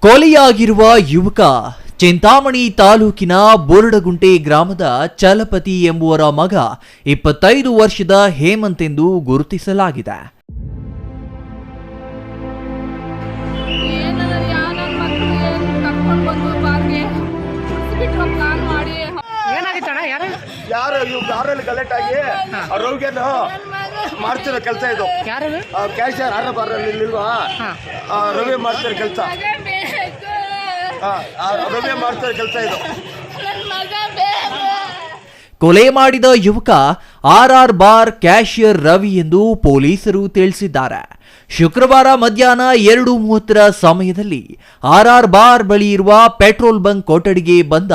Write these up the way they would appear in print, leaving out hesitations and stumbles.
ಕೊಲೆಯಾಗಿರುವ ಯುವಕ ಚಿಂತಾಮಣಿ ತಾಲೂಕಿನ ಬೋರಡಗುಂಟೆ ಗ್ರಾಮದ ಚಲಪತಿ ಎಂಬುವರ ಮಗ 25 ವರ್ಷದ ಹೇಮಂತ್ ಎಂದು ಗುರುತಿಸಲಾಗಿದೆ. ಮಾಡ್ತಿರೋ ಕೆಲಸ ಇದು ಕ್ಯಾಶಿಯರ್ ಇಲ್ವಾ ರವಿ ಮಾಡ್ತಿರೋ ಕೆಲಸ ರವಿ ಮಾಡ್ತಿರೋ ಕೆಲಸ ಇದು. ಕೊಲೆ ಮಾಡಿದ ಯುವಕ RR ಬಾರ್ ಕ್ಯಾಶಿಯರ್ ರವಿ ಎಂದು ಪೊಲೀಸರು ತಿಳಿಸಿದ್ದಾರೆ. ಶುಕ್ರವಾರ ಮಧ್ಯಾಹ್ನ 2:30 ಸಮಯದಲ್ಲಿ RR ಬಾರ್ ಬಳಿ ಇರುವ ಪೆಟ್ರೋಲ್ ಬಂಕ್ ಕೊಠಡಿಗೆ ಬಂದ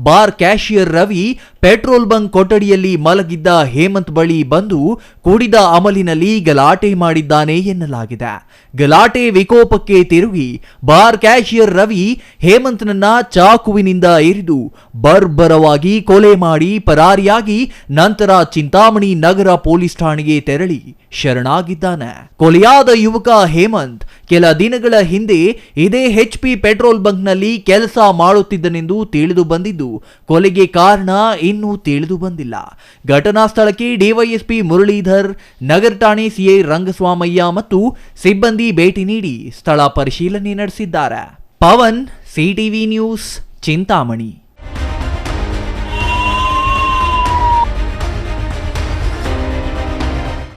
bar cashier Ravi petrol bunk ಕೊಠಡಿಯಲ್ಲಿ ಮಲಗಿದ್ದ ಹೇಮಂತ್ ಬಳಿ ಬಂದು ಕುಡಿದ ಅಮಲಿನಲ್ಲಿ ಗಲಾಟೆ ಮಾಡಿದ್ದಾನೆ ಎನ್ನಲಾಗಿದೆ. ಗಲಾಟೆ ವಿಕೋಪಕ್ಕೆ ತಿರುಗಿ ಬಾರ್ ಕ್ಯಾಶಿಯರ್ ರವಿ ಹೇಮಂತ್ನನ್ನ ಚಾಕುವಿನಿಂದ ಇರಿದು ಬರ್ಬರವಾಗಿ ಕೊಲೆ ಮಾಡಿ ಪರಾರಿಯಾಗಿ ನಂತರ ಚಿಂತಾಮಣಿ ನಗರ ಪೊಲೀಸ್ ಠಾಣೆಗೆ ತೆರಳಿ ಶರಣಾಗಿದ್ದಾನೆ. ಕೊಲೆಯಾದ ಯುವಕ ಹೇಮಂತ್ ಕೆಲ ದಿನಗಳ ಹಿಂದೆ ಇದೇ HP ಪೆಟ್ರೋಲ್ ಬಂಕ್ನಲ್ಲಿ ಕೆಲಸ ಮಾಡುತ್ತಿದ್ದನೆಂದು ತಿಳಿದು ಬಂದಿದ್ದು, ಕೊಲೆಗೆ ಕಾರಣ ಇನ್ನೂ ತಿಳಿದು ಬಂದಿಲ್ಲ. ಘಟನಾ ಸ್ಥಳಕ್ಕೆ ಡಿವೈಎಸ್ಪಿ ಮುರಳೀಧರ್, ನಗರ ಠಾಣೆ CI ರಂಗಸ್ವಾಮಯ್ಯ ಮತ್ತು ಸಿಬ್ಬಂದಿ ಭೇಟಿ ನೀಡಿ ಸ್ಥಳ ಪರಿಶೀಲನೆ ನಡೆಸಿದ್ದಾರೆ. Pavan, CTV news, Chintamani.